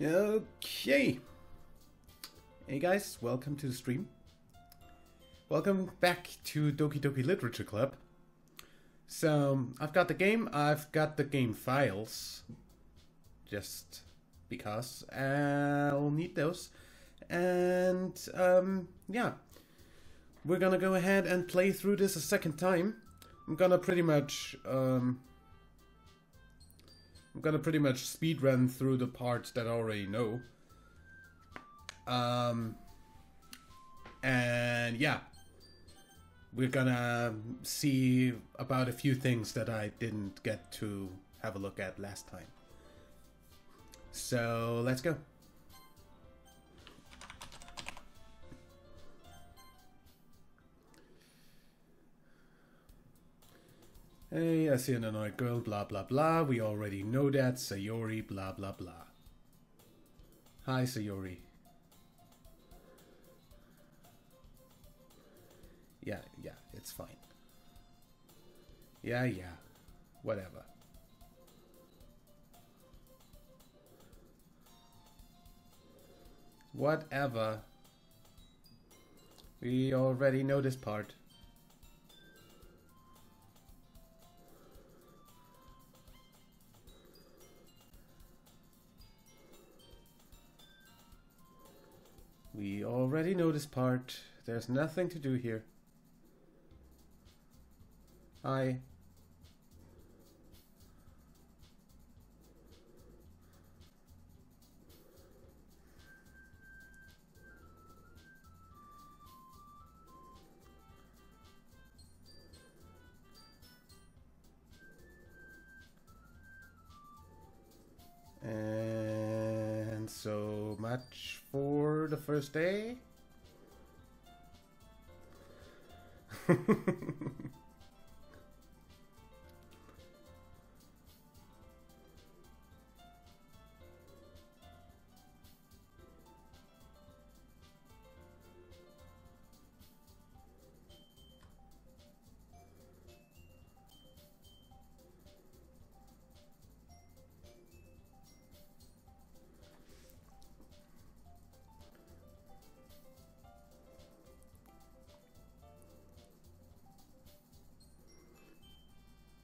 Okay. Hey guys, welcome to the stream. Welcome back to Doki Literature Club. So, I've got the game files. Just because I'll need those. And, yeah. We're gonna go ahead and play through this a second time. I'm gonna pretty much speed run through the parts that I already know. And yeah, we're gonna see about a few things that I didn't get to have a look at last time. So let's go. Hey, I see an annoyed girl, blah blah blah. We already know that. Sayori, blah blah blah. Hi, Sayori. Yeah, it's fine. Yeah, whatever. Whatever. We already know this part. We already know this part. There's nothing to do here. Hi. And so much for the first day.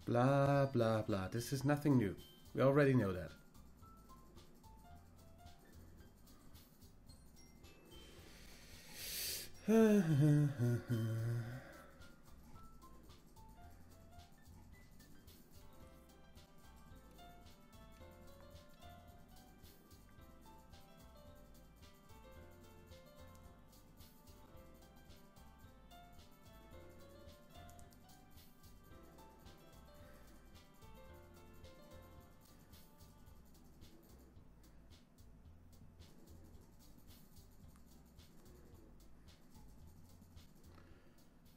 Blah, blah, blah. This is nothing new. We already know that.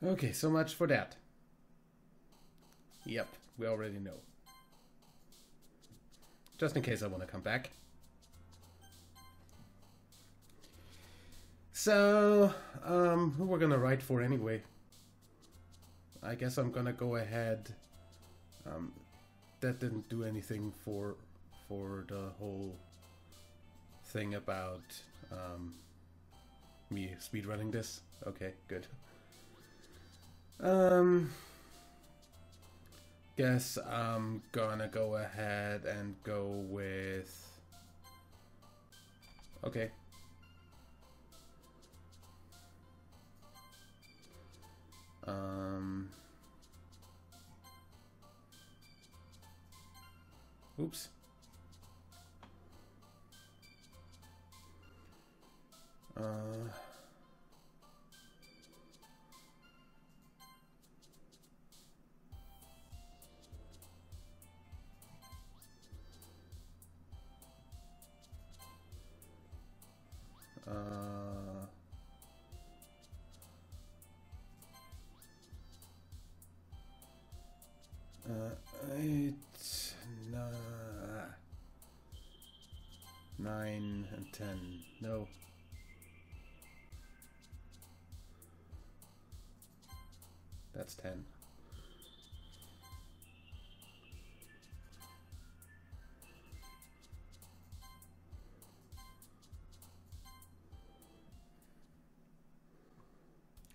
Okay, so much for that. Yep, we already know. Just in case I want to come back. So, who we're gonna write for anyway? I guess I'm gonna go ahead. That didn't do anything for the whole thing about me speedrunning this. Okay, good. Guess I'm gonna go ahead and go with... Okay. Oops. Eight, 9 and 10. No. That's 10.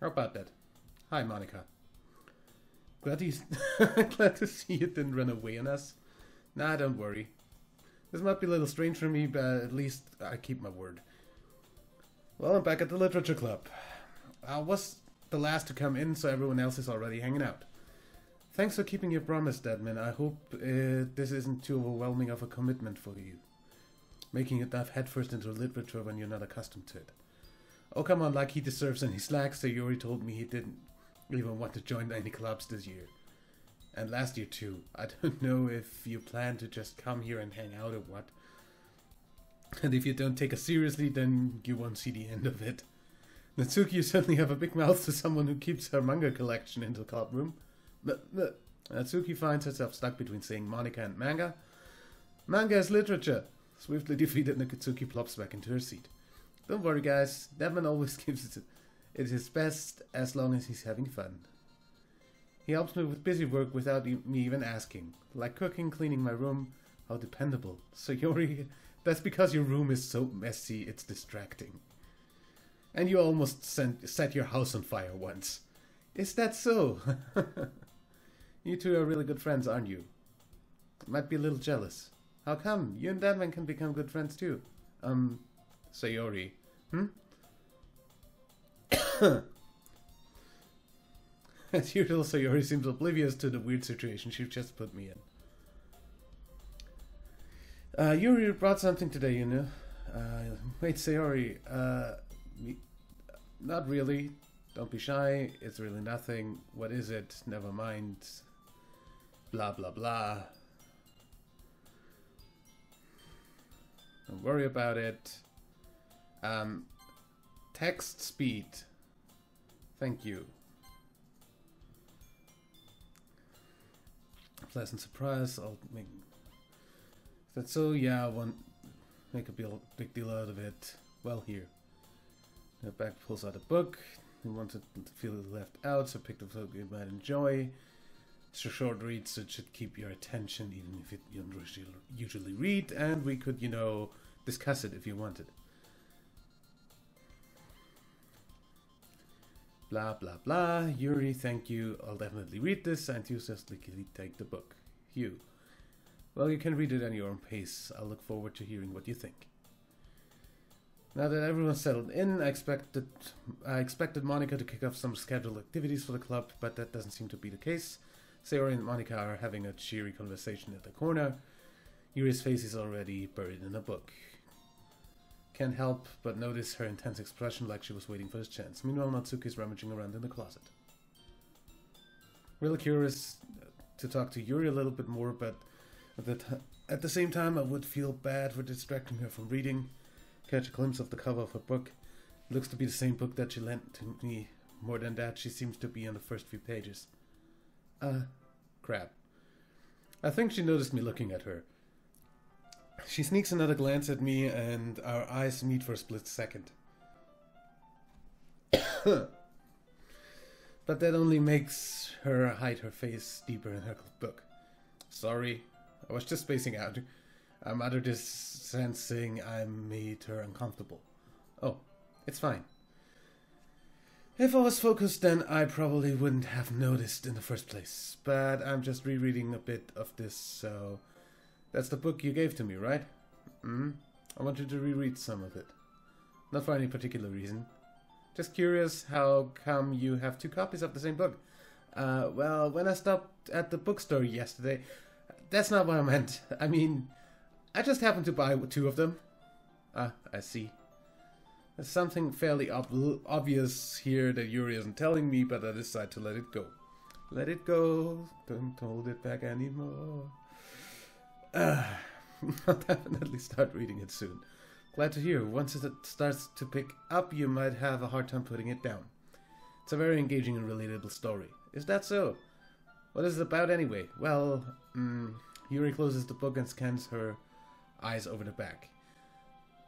How about that? Hi, Monica. Glad to see you didn't run away on us. Nah, don't worry. This might be a little strange for me, but at least I keep my word. Well, I'm back at the Literature Club. I was the last to come in, so everyone else is already hanging out. Thanks for keeping your promise, Deadman. I hope this isn't too overwhelming of a commitment for you. Making you dive headfirst into literature when you're not accustomed to it. Oh, come on, like he deserves any slack, so Yuri told me he didn't even want to join any clubs this year. And last year too. I don't know if you plan to just come here and hang out or what. And if you don't take us seriously, then you won't see the end of it. Natsuki, you certainly have a big mouth to someone who keeps her manga collection in the club room. Natsuki finds herself stuck between saying Monica and manga. Manga is literature. Swiftly defeated, Natsuki plops back into her seat. Don't worry, guys. Deadman always gives it his best as long as he's having fun. He helps me with busy work without me even asking. Like cooking, cleaning my room. How dependable. So Yuri, that's because your room is so messy, it's distracting. And you almost set your house on fire once. Is that so? You two are really good friends, aren't you? Might be a little jealous. How come? You and Deadman can become good friends too. Sayori. As usual, Sayori seems oblivious to the weird situation she just put me in. Yuri brought something today, you know. Wait, Sayori, not really. Don't be shy. It's really nothing. What is it? Never mind. Blah, blah, blah. Don't worry about it. Text speed. Thank you. Pleasant surprise. I'll make... That's so? Yeah, I won't make a big deal out of it. Well, here. The back pulls out a book. He wanted to feel left out, so picked up a book you might enjoy. It's a short read, so it should keep your attention, even if you don't usually read. And we could, you know, discuss it if you wanted. Blah, blah, blah. Yuri, thank you. I'll definitely read this. I enthusiastically take the book. Hugh. Well, you can read it at your own pace. I'll look forward to hearing what you think. Now that everyone's settled in, I expected Monica to kick off some scheduled activities for the club, but that doesn't seem to be the case. Sayori and Monica are having a cheery conversation at the corner. Yuri's face is already buried in a book. Can't help but notice her intense expression, like she was waiting for his chance. Meanwhile, Natsuki's rummaging around in the closet. Really curious to talk to Yuri a little bit more, but at the same time I would feel bad for distracting her from reading. Catch a glimpse of the cover of her book. It looks to be the same book that she lent to me. More than that, she seems to be on the first few pages. Crap. I think she noticed me looking at her. She sneaks another glance at me, and our eyes meet for a split second. But that only makes her hide her face deeper in her book. Sorry, I was just spacing out. I'm under this sensing I made her uncomfortable. Oh, it's fine. If I was focused, then I probably wouldn't have noticed in the first place. But I'm just rereading a bit of this, so... That's the book you gave to me, right? I wanted to reread some of it. Not for any particular reason. Just curious, how come you have 2 copies of the same book? Well, when I stopped at the bookstore yesterday... That's not what I meant. I mean, I just happened to buy 2 of them. I see. There's something fairly obvious here that Yuri isn't telling me, but I decide to let it go. Let it go. Don't hold it back anymore. I'll definitely start reading it soon. Glad to hear. Once it starts to pick up, you might have a hard time putting it down. It's a very engaging and relatable story. Is that so? What is it about anyway? Well, Yuri closes the book and scans her eyes over the back.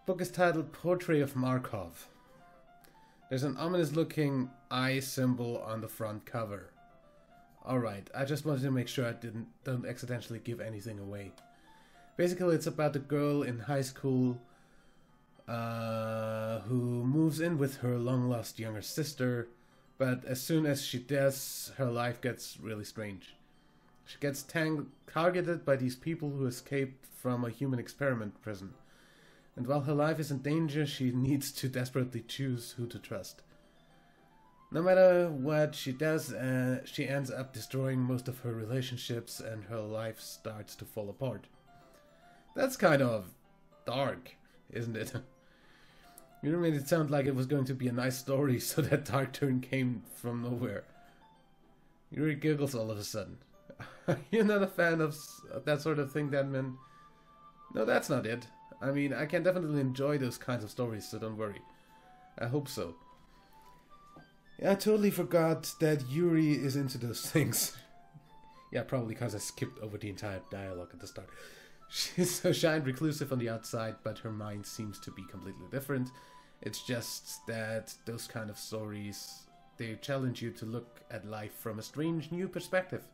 Book is titled Portrait of Markov. There's an ominous-looking eye symbol on the front cover. Alright, I just wanted to make sure I don't accidentally give anything away. Basically, it's about the girl in high school who moves in with her long-lost younger sister, But as soon as she does, her life gets really strange. She gets targeted by these people who escaped from a human experiment prison. And while her life is in danger, she needs to desperately choose who to trust. No matter what she does, she ends up destroying most of her relationships and her life starts to fall apart. That's kind of dark, isn't it? You made it sound like it was going to be a nice story, so that dark turn came from nowhere. Yuri giggles all of a sudden. You're not a fan of that sort of thing, Deadman? No, that's not it. I mean, I can definitely enjoy those kinds of stories, so don't worry. I hope so. Yeah, I totally forgot that Yuri is into those things. Yeah, probably because I skipped over the entire dialogue at the start. She's so shy and reclusive on the outside, but her mind seems to be completely different. It's just that those kind of stories, they challenge you to look at life from a strange new perspective.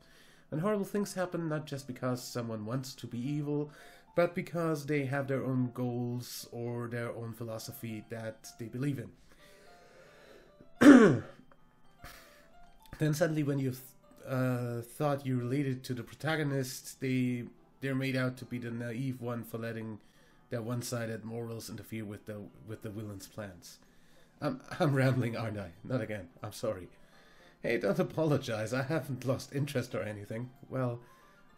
And horrible things happen not just because someone wants to be evil, but because they have their own goals or their own philosophy that they believe in. Then suddenly when you thought you related to the protagonist, they're made out to be the naive one for letting their one-sided morals interfere with the villain's plans. I'm rambling, aren't I? Not again. I'm sorry. Hey, don't apologize. I haven't lost interest or anything. Well,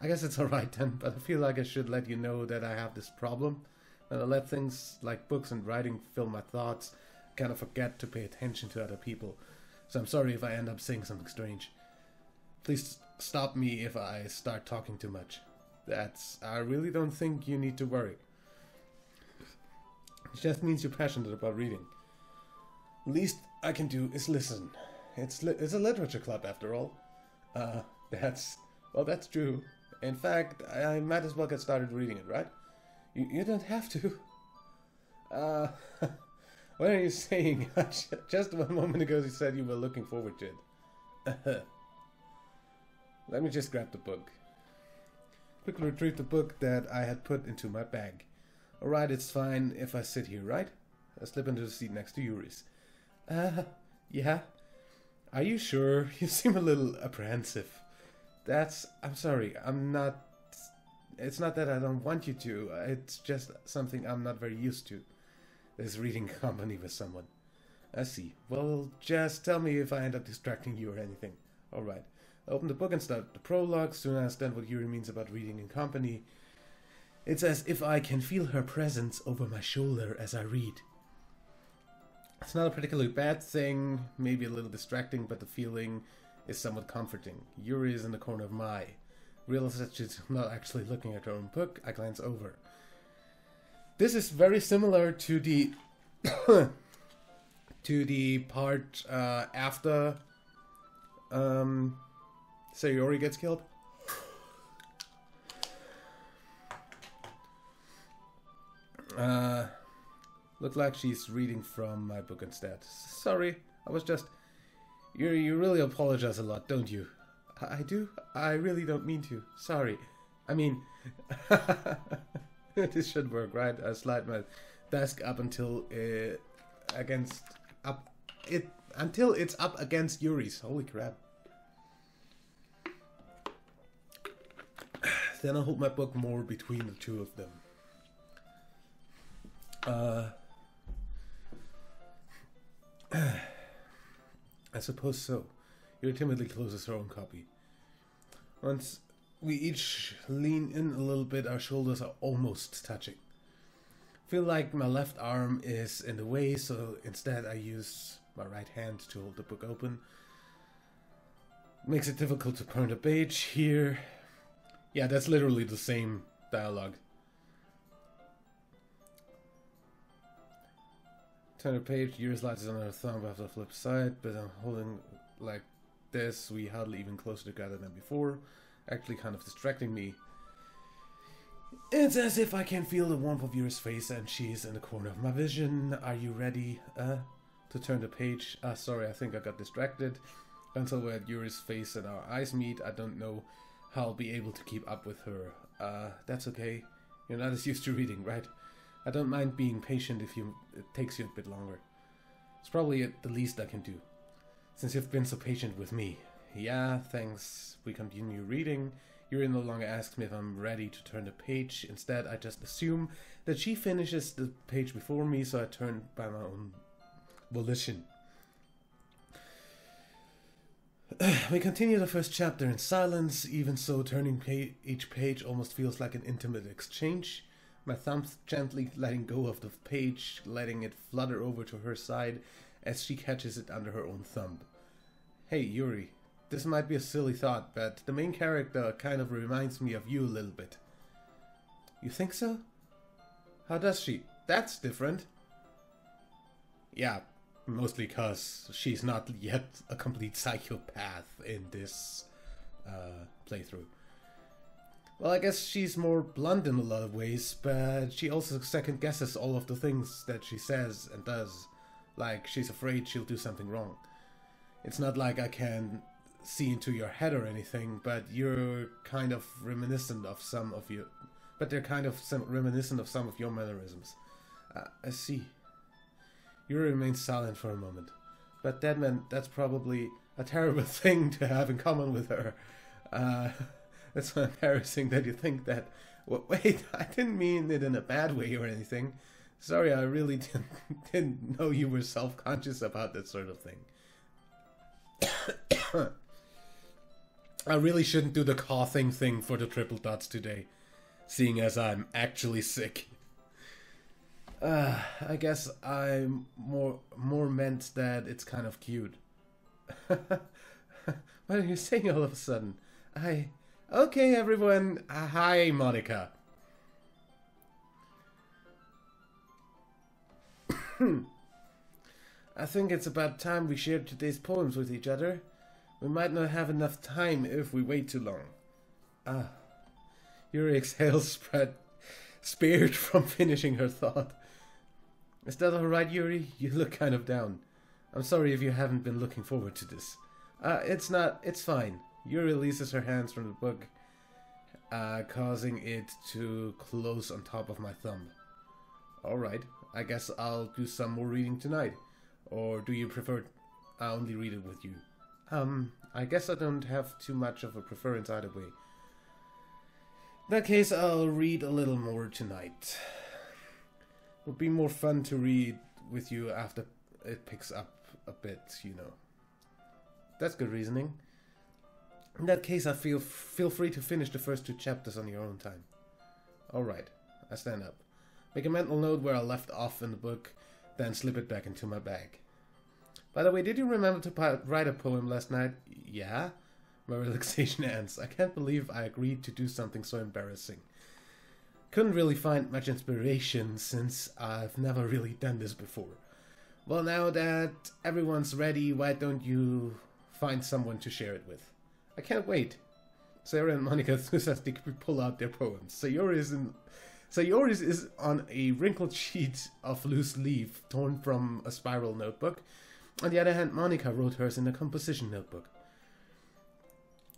I guess it's alright then, but I feel like I should let you know that I have this problem. When I let things like books and writing fill my thoughts, I kind of forget to pay attention to other people. So I'm sorry if I end up saying something strange. Please stop me if I start talking too much. I really don't think you need to worry. It just means you're passionate about reading. Least I can do is listen. It's a literature club after all. That's true. In fact, I might as well get started reading it, right? You don't have to. What are you saying? Just 1 moment ago you said you were looking forward to it. Let me just grab the book. Quickly retrieve the book that I had put into my bag. Alright, it's fine if I sit here, right? I slip into the seat next to Yuri's. Yeah? Are you sure? You seem a little apprehensive. I'm sorry, it's not that I don't want you to, it's just something I'm not very used to. This reading company with someone. I see. Well, just tell me if I end up distracting you or anything. Alright. Open the book and start the prologue. Soon I understand what Yuri means about reading in company. It's as if I can feel her presence over my shoulder as I read. It's not a particularly bad thing, maybe a little distracting, but the feeling is somewhat comforting. Yuri is in the corner of my eye. Realize that she's not actually looking at her own book. I glance over. This is very similar to the to the part after Sayori gets killed. Looked like she's reading from my book instead. Sorry, I was just... You really apologize a lot, don't you? I do? I really don't mean to. Sorry. I mean... This should work, right? I slide my desk up until until it's up against Yuri's. Holy crap. Then I'll hold my book more between the two of them. I suppose so. Yuri timidly closes her own copy. Once we each lean in a little bit, our shoulders are almost touching. Feel like my left arm is in the way, so instead I use my right hand to hold the book open. Makes it difficult to turn the page here. Yeah, that's literally the same dialogue. Turn the page, Yuri slides on her thumb after the flip side, but I'm holding like this, we hardly even closer together than before. Actually kind of distracting me. It's as if I can feel the warmth of Yuri's face and she's in the corner of my vision. Are you ready to turn the page? Sorry, I think I got distracted. Until we're at Yuri's face and our eyes meet, I don't know how I'll be able to keep up with her. That's okay. You're not as used to reading, right? I don't mind being patient if it takes you a bit longer. It's probably the least I can do. Since you've been so patient with me. Yeah, thanks. We continue reading. Yuri no longer asks me if I'm ready to turn the page. Instead, I just assume that she finishes the page before me, so I turn by my own volition. We continue the first chapter in silence. Even so, turning each page almost feels like an intimate exchange. My thumbs gently letting go of the page, letting it flutter over to her side as she catches it under her own thumb. Hey, Yuri. This might be a silly thought, but the main character kind of reminds me of you a little bit. You think so? How does she? That's different. Yeah, mostly because she's not yet a complete psychopath in this playthrough. Well, I guess she's more blunt in a lot of ways, but she also second guesses all of the things that she says and does. Like, she's afraid she'll do something wrong. It's not like I can see into your head or anything, but you're kind of reminiscent of some of your... But they're kind of reminiscent of some of your mannerisms. I see. Yuri remains silent for a moment. But that's probably a terrible thing to have in common with her. That's so embarrassing that you think that... Wait, I didn't mean it in a bad way or anything. Sorry, I really didn't know you were self-conscious about that sort of thing. I really shouldn't do the coughing thing for the triple dots today, seeing as I'm actually sick. I guess I more meant that it's kind of cute. What are you saying all of a sudden? Okay, everyone. Hi, Monica. I think it's about time we shared today's poems with each other. We might not have enough time if we wait too long. Yuri exhales, spared from finishing her thought. Is that alright, Yuri? You look kind of down. I'm sorry if you haven't been looking forward to this. It's fine. Yuri releases her hands from the book, causing it to close on top of my thumb. Alright, I guess I'll do some more reading tonight. Or do you prefer I only read it with you? I guess I don't have too much of a preference either way. In that case, I'll read a little more tonight. It would be more fun to read with you after it picks up a bit, you know. That's good reasoning. In that case, I feel free to finish the first 2 chapters on your own time. Alright, I stand up. Make a mental note where I left off in the book, then slip it back into my bag. By the way, did you remember to write a poem last night? Yeah? My relaxation ends. I can't believe I agreed to do something so embarrassing. Couldn't really find much inspiration since I've never really done this before. Well, now that everyone's ready, why don't you find someone to share it with? I can't wait. Sarah and Monica enthusiastically pull out their poems. Sayori's is on a wrinkled sheet of loose leaf torn from a spiral notebook. On the other hand, Monica wrote hers in a composition notebook.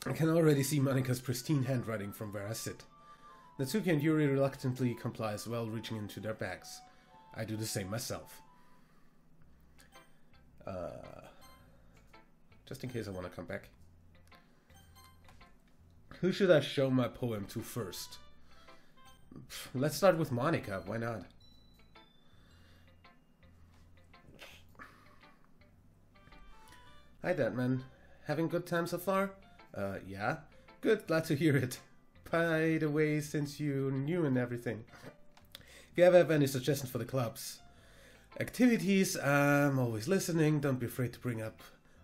I can already see Monica's pristine handwriting from where I sit. Natsuki and Yuri reluctantly comply as well, reaching into their bags. I do the same myself. Just in case I want to come back. Who should I show my poem to first? Let's start with Monica, why not? Hi, Deadman. Having good time so far? Yeah. Good, glad to hear it. By the way, since you're new and everything, if you ever have any suggestions for the club's activities, I'm always listening. Don't be afraid to bring up.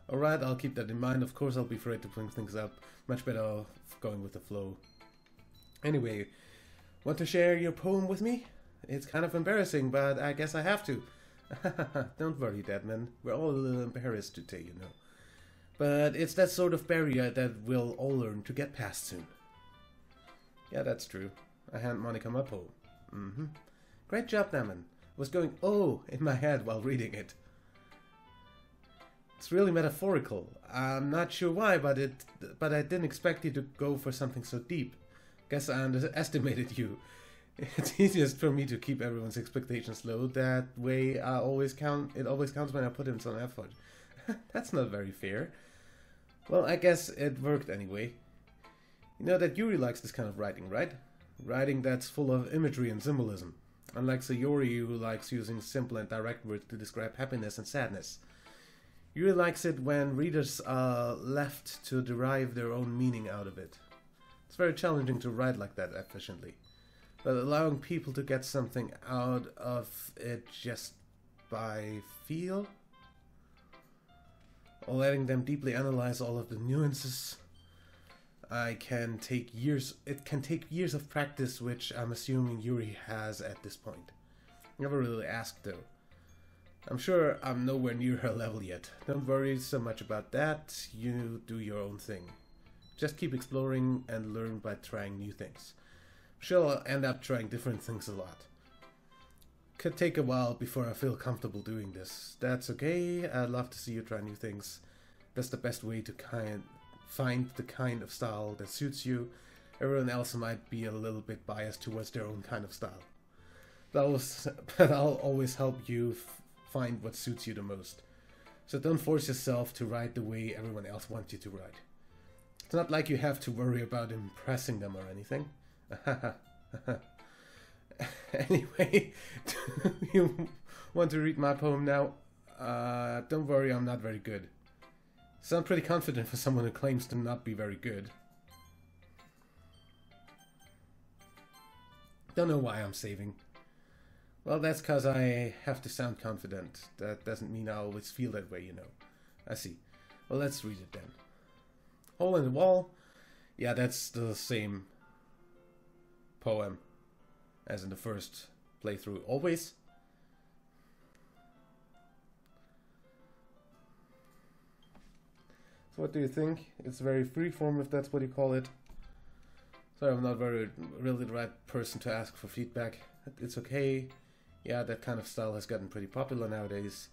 Alright, I'll keep that in mind. Of course, I'll be afraid to bring things up. Much better off going with the flow. Anyway, want to share your poem with me? It's kind of embarrassing, but I guess I have to. Don't worry, Deadman. We're all a little embarrassed today, you know. But it's that sort of barrier that we'll all learn to get past soon. Yeah, that's true. I hand Monica my poem. Great job, Deadman. Was going oh in my head while reading it. It's really metaphorical. I'm not sure why, but I didn't expect you to go for something so deep. Guess I underestimated you. It's easiest for me to keep everyone's expectations low. That way, it always counts when I put in some effort. That's not very fair. Well, I guess it worked anyway. You know that Yuri likes this kind of writing, right? Writing that's full of imagery and symbolism. Unlike Sayori, who likes using simple and direct words to describe happiness and sadness. Yuri likes it when readers are left to derive their own meaning out of it. It's very challenging to write like that efficiently. But allowing people to get something out of it just by feel? Or letting them deeply analyze all of the nuances. It can take years of practice, which I'm assuming Yuri has at this point. Never really asked though. I'm sure I'm nowhere near her level yet. Don't worry so much about that, you do your own thing. Just keep exploring and learn by trying new things. She'll end up trying different things a lot. Could take a while before I feel comfortable doing this. That's okay, I'd love to see you try new things. That's the best way to find the kind of style that suits you. Everyone else might be a little bit biased towards their own kind of style. But I'll always help you find what suits you the most. So don't force yourself to write the way everyone else wants you to write. It's not like you have to worry about impressing them or anything. Anyway, do you want to read my poem now? Don't worry, I'm not very good. Sound pretty confident for someone who claims to not be very good. Don't know why I'm saving. Well, that's cause I have to sound confident. That doesn't mean I always feel that way, you know. I see. Well, let's read it then. Hole in the Wall? Yeah, that's the same poem as in the first playthrough. Always. So what do you think? It's very freeform, if that's what you call it. Sorry, I'm not really the right person to ask for feedback. It's okay. Yeah, that kind of style has gotten pretty popular nowadays.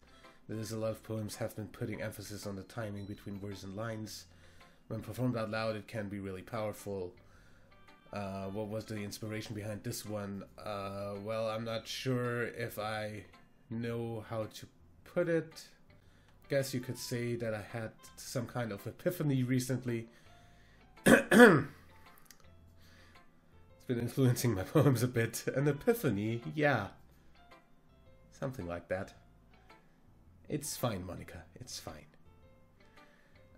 There's a lot of poems have been putting emphasis on the timing between words and lines. When performed out loud, it can be really powerful. What was the inspiration behind this one? Well, I'm not sure if I know how to put it. Guess you could say that I had some kind of epiphany recently. It's been influencing my poems a bit. An epiphany, yeah. Something like that. It's fine, Monica. It's fine.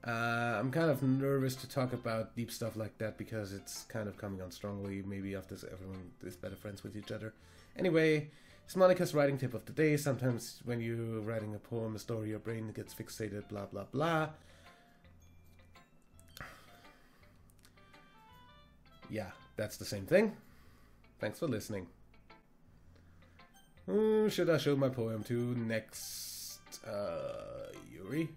I'm kind of nervous to talk about deep stuff like that because it's kind of coming on strongly. Maybe after everyone is better friends with each other. Anyway, it's Monica's writing tip of the day. Sometimes when you're writing a poem, a story, your brain gets fixated, blah, blah, blah. Yeah, that's the same thing. Thanks for listening. Who should I show my poem to next? Yuri?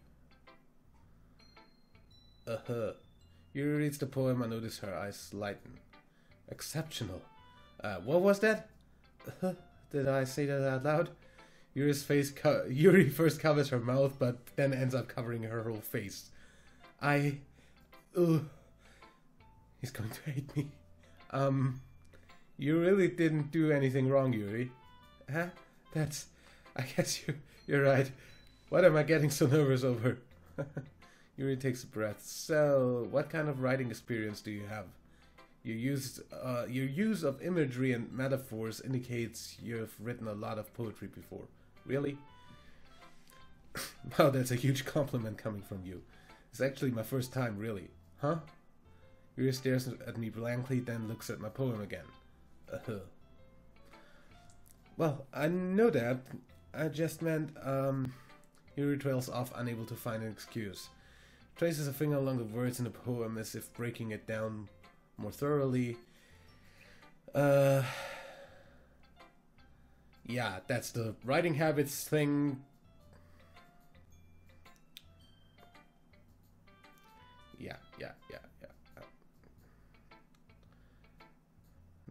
Yuri reads the poem and notice her eyes lighten. Exceptional. What was that? Did I say that out loud? Yuri first covers her mouth, but then ends up covering her whole face. He's going to hate me. You really didn't do anything wrong, Yuri. Huh? I guess you're right. What am I getting so nervous over? Yuri takes a breath. So, what kind of writing experience do you have? Your use of imagery and metaphors indicates you've written a lot of poetry before. Really? Wow, that's a huge compliment coming from you. It's actually my first time, really. Huh? Yuri stares at me blankly, then looks at my poem again. Well, I know that. I just meant, Yuri trails off, unable to find an excuse. Traces a finger along the words in the poem as if breaking it down more thoroughly. Yeah, that's the writing habits thing. Yeah.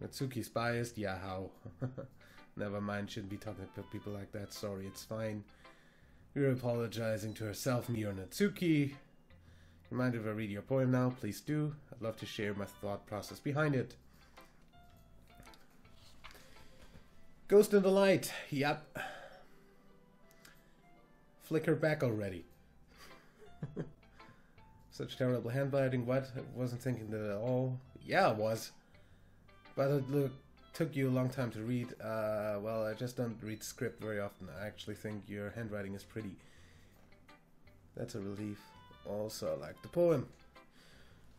Natsuki's biased? Yeah, how? Never mind, shouldn't be talking to people like that. Sorry, it's fine. You're apologizing to herself, me or Natsuki. You mind if I read your poem now? Please do. I'd love to share my thought process behind it. Ghost in the light. Yep. Flicker back already. Such terrible handwriting. What? I wasn't thinking that at all. Yeah, I was. But took you a long time to read. Well, I just don't read script very often. I actually think your handwriting is pretty. That's a relief. Also, I like the poem.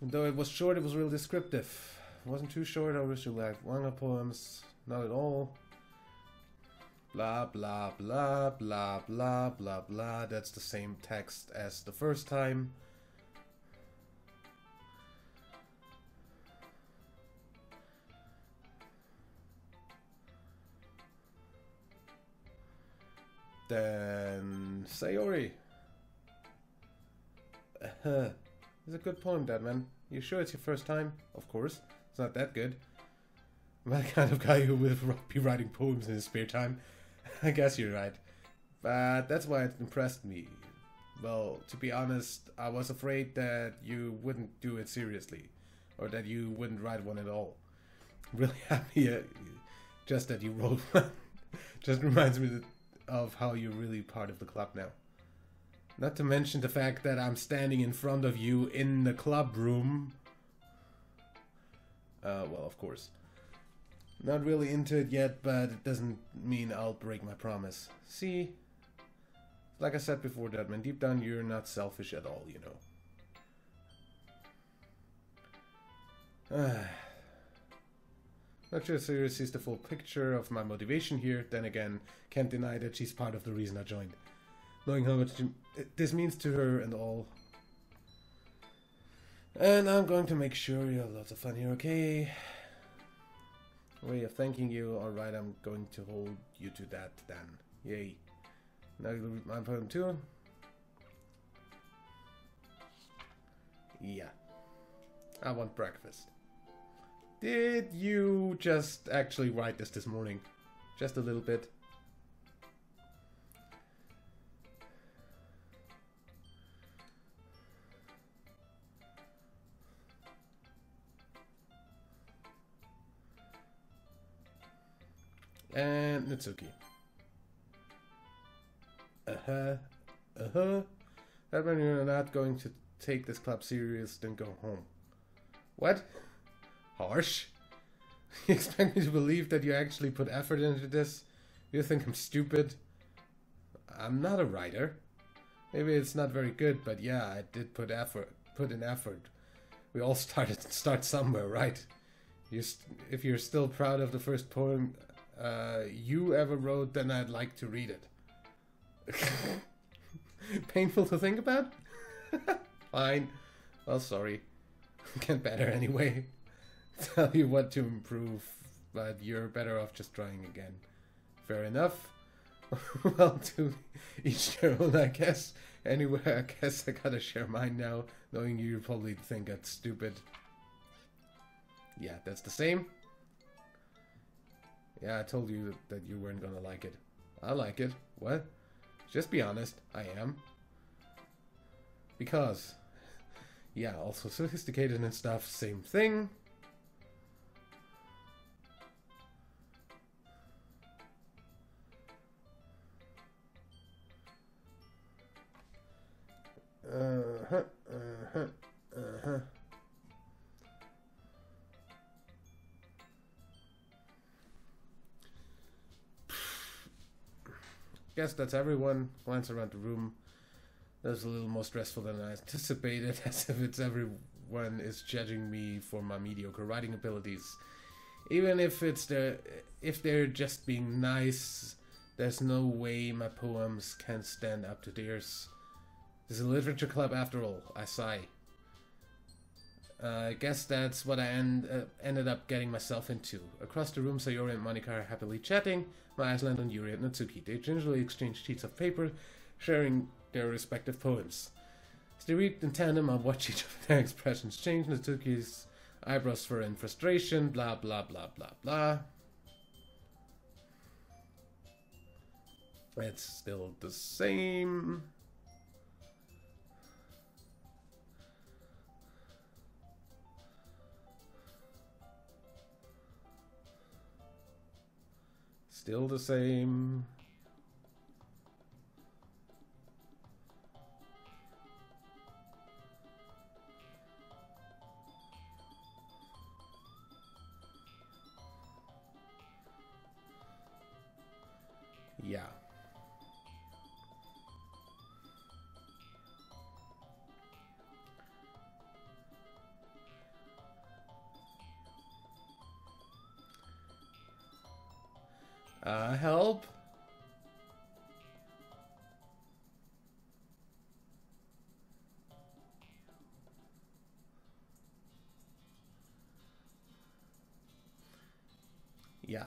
Though it was short, it was real descriptive. It wasn't too short. I wish you liked longer poems. Not at all. Blah, blah, blah, blah, blah, blah, blah. That's the same text as the first time. Then Sayori. It's a good poem, Deadman. You sure it's your first time? Of course. It's not that good. I'm that kind of guy who will be writing poems in his spare time. I guess you're right. But that's why it impressed me. Well, to be honest, I was afraid that you wouldn't do it seriously. Or that you wouldn't write one at all. I'm really happy just that you wrote one. Just reminds me of how you're really part of the club now. Not to mention the fact that I'm standing in front of you in the club room. Well, of course. Not really into it yet, but it doesn't mean I'll break my promise. See? Like I said before, Deadman, deep down you're not selfish at all, you know. Not sure Sarah sees the full picture of my motivation here. Then again, can't deny that she's part of the reason I joined. Knowing how much this means to her and all. And I'm going to make sure you have lots of fun here, okay? Way of thanking you. Alright, I'm going to hold you to that then. Yay. Now you'll read my poem too? Yeah. I want breakfast. Did you just actually write this morning? Just a little bit? And Natsuki. That when you're not going to take this club serious, then go home. What? Harsh? You expect me to believe that you actually put effort into this? You think I'm stupid? I'm not a writer. Maybe it's not very good, but yeah, I did put in effort. We all start somewhere, right? If you're still proud of the first poem you ever wrote, then I'd like to read it. Painful to think about? Fine. Well, sorry. Get better anyway. Tell you what to improve, but you're better off just trying again. Fair enough. Well, to each their own, I guess. Anyway, I guess I gotta share mine now, knowing you probably think that's stupid. Yeah, that's the same. Yeah, I told you that you weren't gonna like it. I like it. What? Just be honest. I am. Because. Yeah, also sophisticated and stuff. Same thing. Guess that's everyone. Glance around the room. That was a little more stressful than I anticipated, as if it's everyone is judging me for my mediocre writing abilities. Even if if they're just being nice, there's no way my poems can stand up to theirs. This is a literature club after all, I sigh. I guess that's what I ended up getting myself into. Across the room, Sayori and Monika are happily chatting. My eyes land on Yuri and Natsuki. They gingerly exchange sheets of paper, sharing their respective poems. As they read in tandem, I watch each of their expressions change. Natsuki's eyebrows furrow in frustration, blah blah blah blah blah. It's still the same. Still the same. Help? Yeah.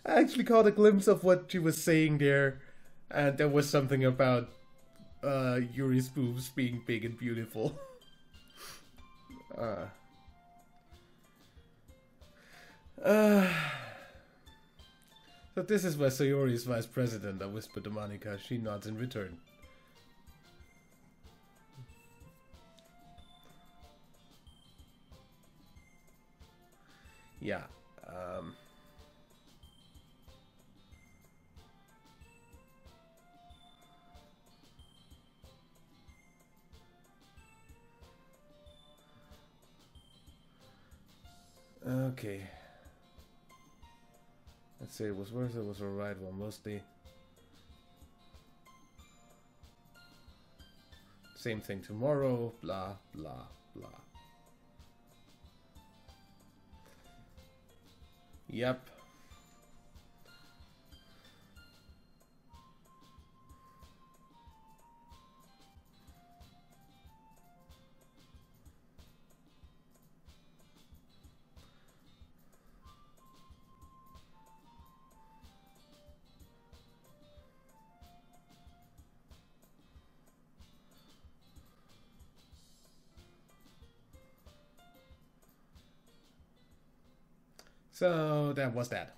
I actually caught a glimpse of what she was saying there, and there was something about Yuri's boobs being big and beautiful. So this is why Sayori is vice president, I whispered to Monica. She nods in return. Yeah. Okay. Let's say it was worth it, was alright, well, mostly. Same thing tomorrow, blah, blah, blah. Yep. So that was that.